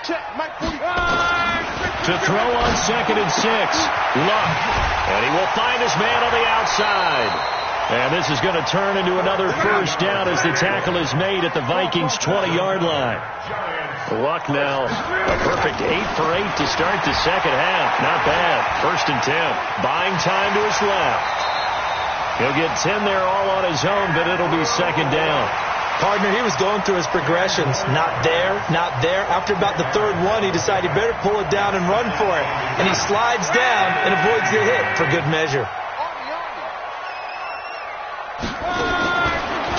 check, Mike 42. To throw on 2nd and 6. Luck. And he will find his man on the outside. And this is going to turn into another 1st down as the tackle is made at the Vikings 20-yard line. Luck now, a perfect 8 for 8 to start the second half. Not bad. 1st and 10. Buying time to his left. He'll get 10 there all on his own, but it'll be 2nd down. Partner, he was going through his progressions. Not there, not there. After about the 3rd one, he decided he better pull it down and run for it. And he slides down and avoids the hit for good measure.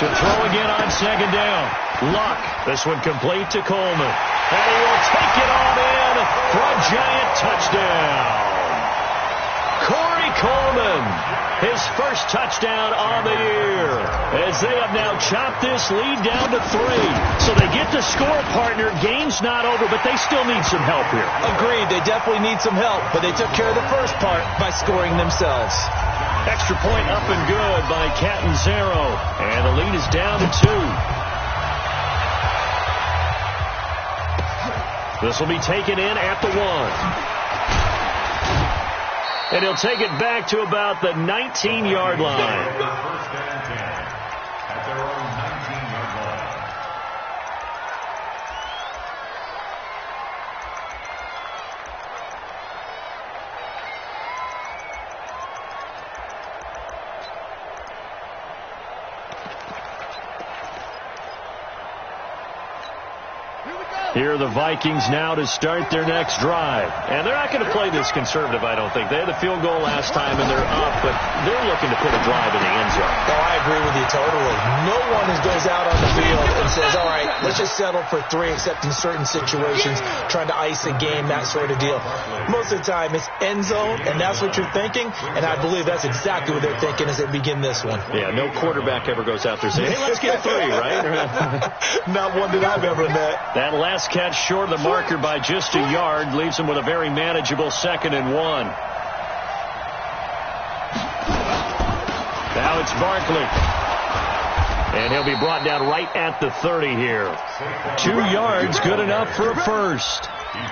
To throw again on 2nd down. Luck. This one complete to Coleman. And he will take it on in for a Giant touchdown. Corey Coleman, his first touchdown on the year, as they have now chopped this lead down to 3. So they get the score, partner. Game's not over, but they still need some help here. Agreed. They definitely need some help, but they took care of the first part by scoring themselves. Extra point up and good by Catanzaro. And the lead is down to 2. This will be taken in at the 1. And he'll take it back to about the 19-yard line. 1st and 10 at their own 19-yard line. Here are the Vikings now to start their next drive. And they're not going to play this conservative, I don't think. They had the field goal last time, and they're up, but they're looking to put a drive in the end zone. Oh, I agree with you totally. No one goes out on the field and says, all right, let's just settle for 3, except in certain situations, trying to ice a game, that sort of deal. Most of the time, it's end zone, and that's what you're thinking, and I believe that's exactly what they're thinking as they begin this one. Yeah, no quarterback ever goes out there saying, hey, let's get 3, right? Not one that I've ever met. That last catch short of the marker by just a yard leaves him with a very manageable 2nd and 1. Now it's Barkley. And he'll be brought down right at the 30 here. 2 yards, good enough for a 1st.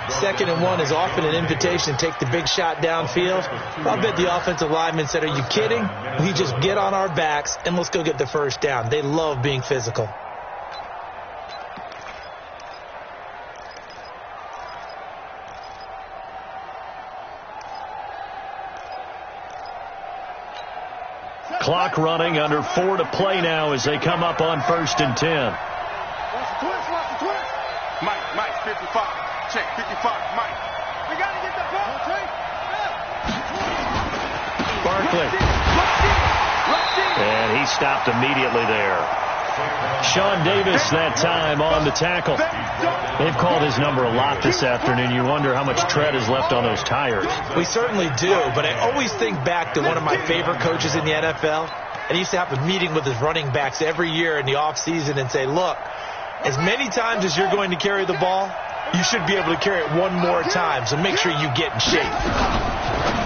2nd and 1 is often an invitation to take the big shot downfield. I'll bet the offensive lineman said, are you kidding? We just get on our backs and let's go get the 1st down. They love being physical. Clock running, under 4 to play now as they come up on 1st and 10. Mike, 55. Check, 55, Mike. We got to get the ball. Barkley. And he stopped immediately there. Sean Davis that time on the tackle. They've called his number a lot this afternoon. You wonder how much tread is left on those tires. We certainly do, but I always think back to one of my favorite coaches in the NFL. And he used to have a meeting with his running backs every year in the offseason and say, look, as many times as you're going to carry the ball, you should be able to carry it one more time, so make sure you get in shape.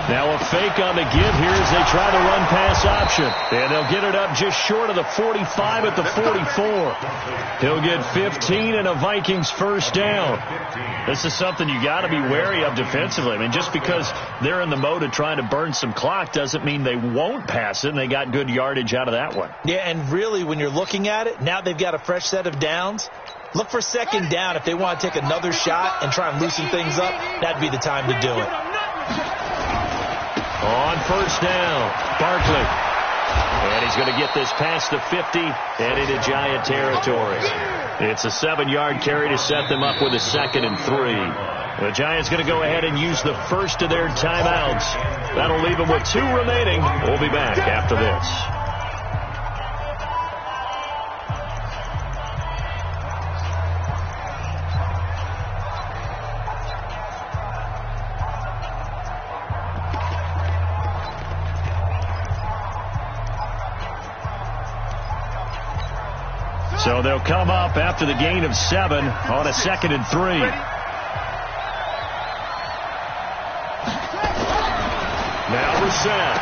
Now a fake on the give here as they try to run pass option. And they'll get it up just short of the 45 at the 44. He'll get 15 and a Vikings 1st down. This is something you got to be wary of defensively. I mean, just because they're in the mode of trying to burn some clock doesn't mean they won't pass it, and they got good yardage out of that one. Yeah, and really, when you're looking at it, now they've got a fresh set of downs. Look for 2nd down if they want to take another shot and try and loosen things up. That'd be the time to do it. On 1st down, Barkley. And he's going to get this past the 50 and into Giant territory. It's a 7-yard carry to set them up with a 2nd and 3. The Giants going to go ahead and use the first of their timeouts. That'll leave them with 2 remaining. We'll be back after this. So they'll come up after the gain of 7 on a 2nd and 3. Now Brissett.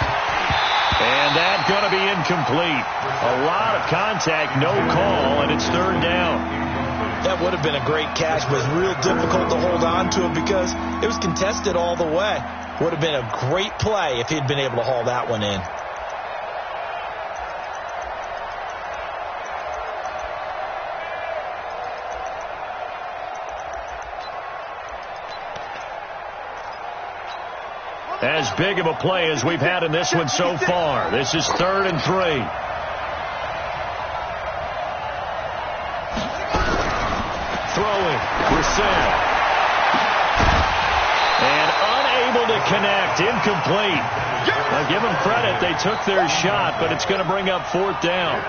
And that's going to be incomplete. A lot of contact, no call, and it's 3rd down. That would have been a great catch, but it's real difficult to hold on to it because it was contested all the way. Would have been a great play if he'd been able to haul that one in. As big of a play as we've had in this one so far. This is 3rd and 3. Throwing. Brissett. And unable to connect. Incomplete. I'll give them credit. They took their shot, but it's going to bring up 4th down.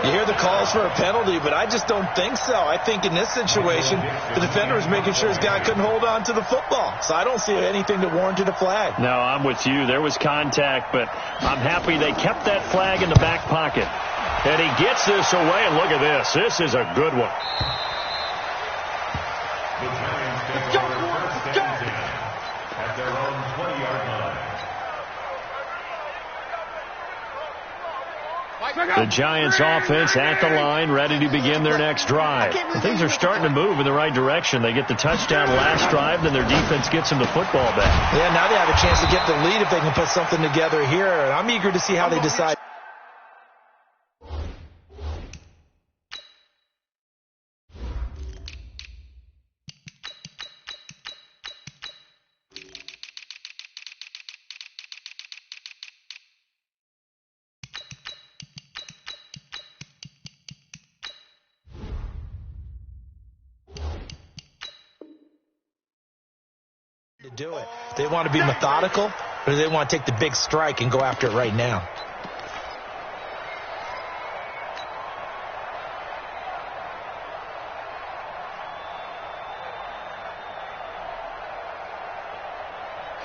You hear the calls for a penalty, but I just don't think so. I think in this situation, the defender was making sure his guy couldn't hold on to the football. So I don't see anything that warranted a flag. No, I'm with you. There was contact, but I'm happy they kept that flag in the back pocket. And he gets this away, and look at this. This is a good one. The Giants get over 1st and 10 at their own 20-yard line. The Giants offense at the line, ready to begin their next drive. Things are starting to move in the right direction. They get the touchdown last drive, then their defense gets them the football back. Yeah, now they have a chance to get the lead if they can put something together here. And I'm eager to see how they decide. To do it. They want to be methodical, or do they want to take the big strike and go after it right now?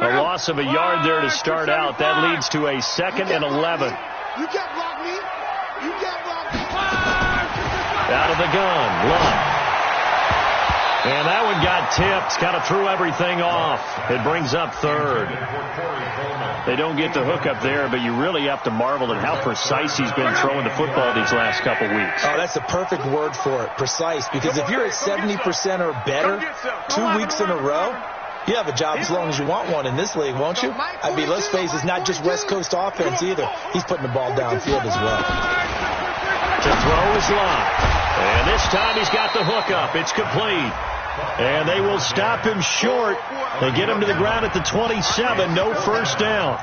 A loss of a yard there to start out. That leads to a 2nd and 11. You can't block me. You can't block me. Out of the gun, Luck. And that one got tipped, kind of threw everything off. It brings up 3rd. They don't get the hook up there, but you really have to marvel at how precise he's been throwing the football these last couple weeks. Oh, that's the perfect word for it, precise. Because if you're at 70% or better 2 weeks in a row, you have a job as long as you want one in this league, won't you? I mean, let's face it, it's not just West Coast offense either. He's putting the ball downfield as well. To throw is Locke. And this time he's got the hook up. It's complete. And they will stop him short. They get him to the ground at the 27. No 1st down.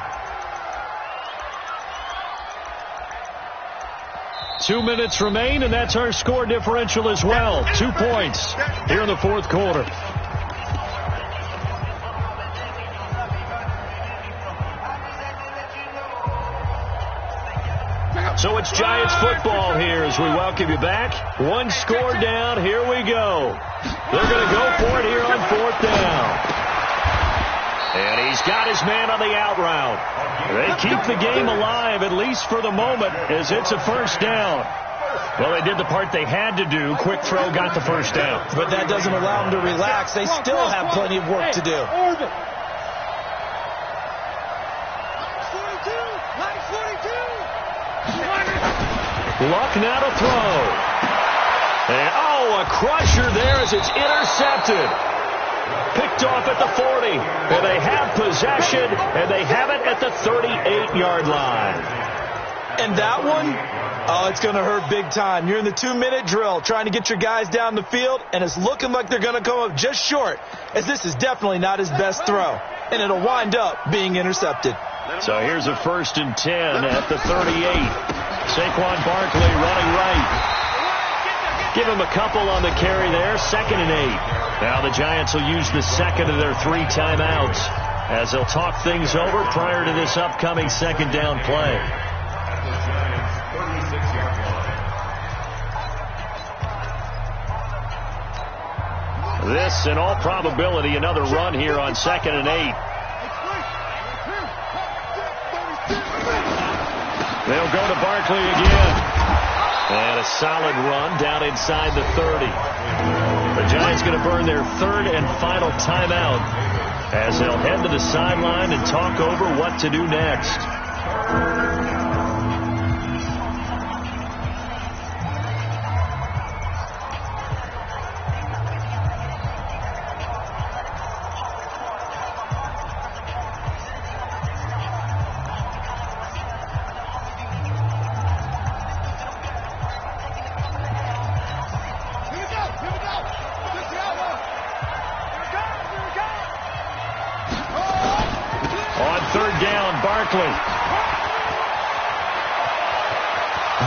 2 minutes remain, and that's our score differential as well. 2 points here in the 4th quarter. So it's Giants football here as we welcome you back. 1 score down. Here we go. They're going to go for it here on 4th down. And he's got his man on the out route. They keep the game alive, at least for the moment, as it's a 1st down. Well, they did the part they had to do. Quick throw got the 1st down. But that doesn't allow them to relax. They still have plenty of work to do. Luck now to throw. And, a crusher there as it's intercepted. Picked off at the 40. And they have possession, and they have it at the 38-yard line. And that one, it's going to hurt big time. You're in the 2-minute drill trying to get your guys down the field, and it's looking like they're going to come up just short, as this is definitely not his best throw. And it'll wind up being intercepted. So here's a 1st and 10 at the 38. Saquon Barkley running right. Give him a couple on the carry there. 2nd and 8. Now the Giants will use the 2nd of their 3 timeouts as they'll talk things over prior to this upcoming 2nd down play. At the Giants' 36-yard line. This, in all probability, another run here on 2nd and 8. They'll go to Barkley again. And a solid run down inside the 30. The Giants going to burn their third and final timeout as they'll head to the sideline and talk over what to do next.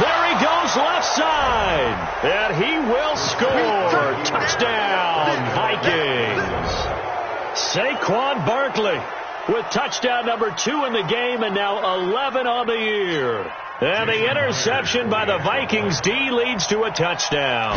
There he goes left side, and he will score. Touchdown, Vikings. Saquon Barkley with touchdown number 2 in the game and now 11 on the year. And the interception by the Vikings D leads to a touchdown.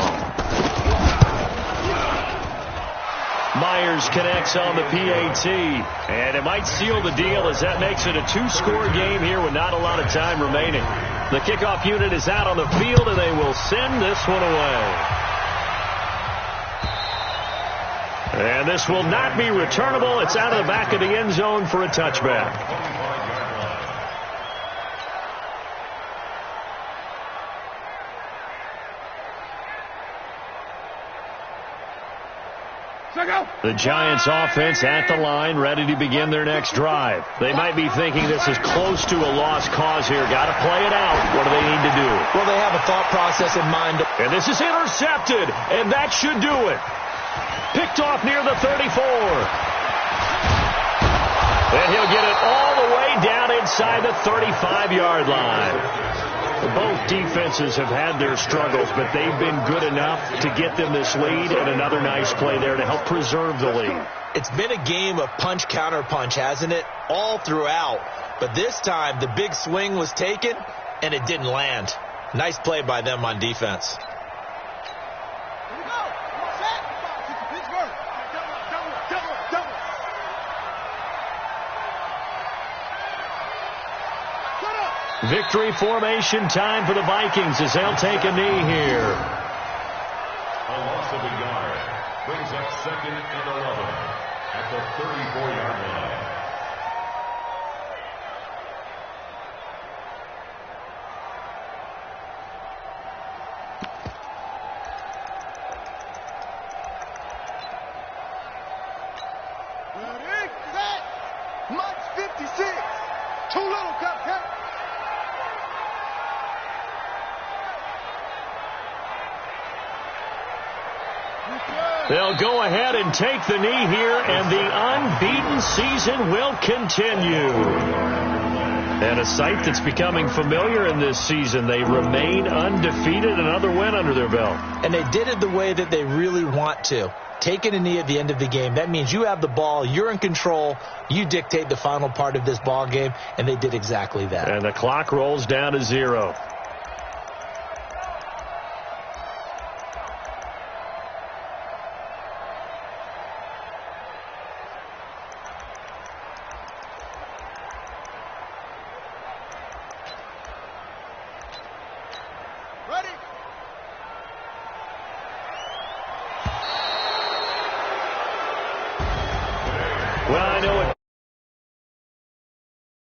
Myers connects on the PAT, and it might seal the deal as that makes it a 2-score game here with not a lot of time remaining. The kickoff unit is out on the field, and they will send this one away. And this will not be returnable. It's out of the back of the end zone for a touchback. The Giants offense at the line, ready to begin their next drive. They might be thinking this is close to a lost cause here. Got to play it out. What do they need to do? Well, they have a thought process in mind. And this is intercepted, and that should do it. Picked off near the 34. And he'll get it all the way down inside the 35-yard line. Both defenses have had their struggles, but they've been good enough to get them this lead, and another nice play there to help preserve the lead. It's been a game of punch-counter-punch, hasn't it? All throughout. But this time, the big swing was taken, and it didn't land. Nice play by them on defense. Victory formation time for the Vikings as they'll take a knee here. A loss of a yard brings up 2nd and 11 at the 34-yard line. Ready, set, March 56. Too little, cupcake. They'll go ahead and take the knee here, and the unbeaten season will continue. And a sight that's becoming familiar in this season. They remain undefeated, another win under their belt. And they did it the way that they really want to. Taking a knee at the end of the game, that means you have the ball, you're in control, you dictate the final part of this ball game, and they did exactly that. And the clock rolls down to 0.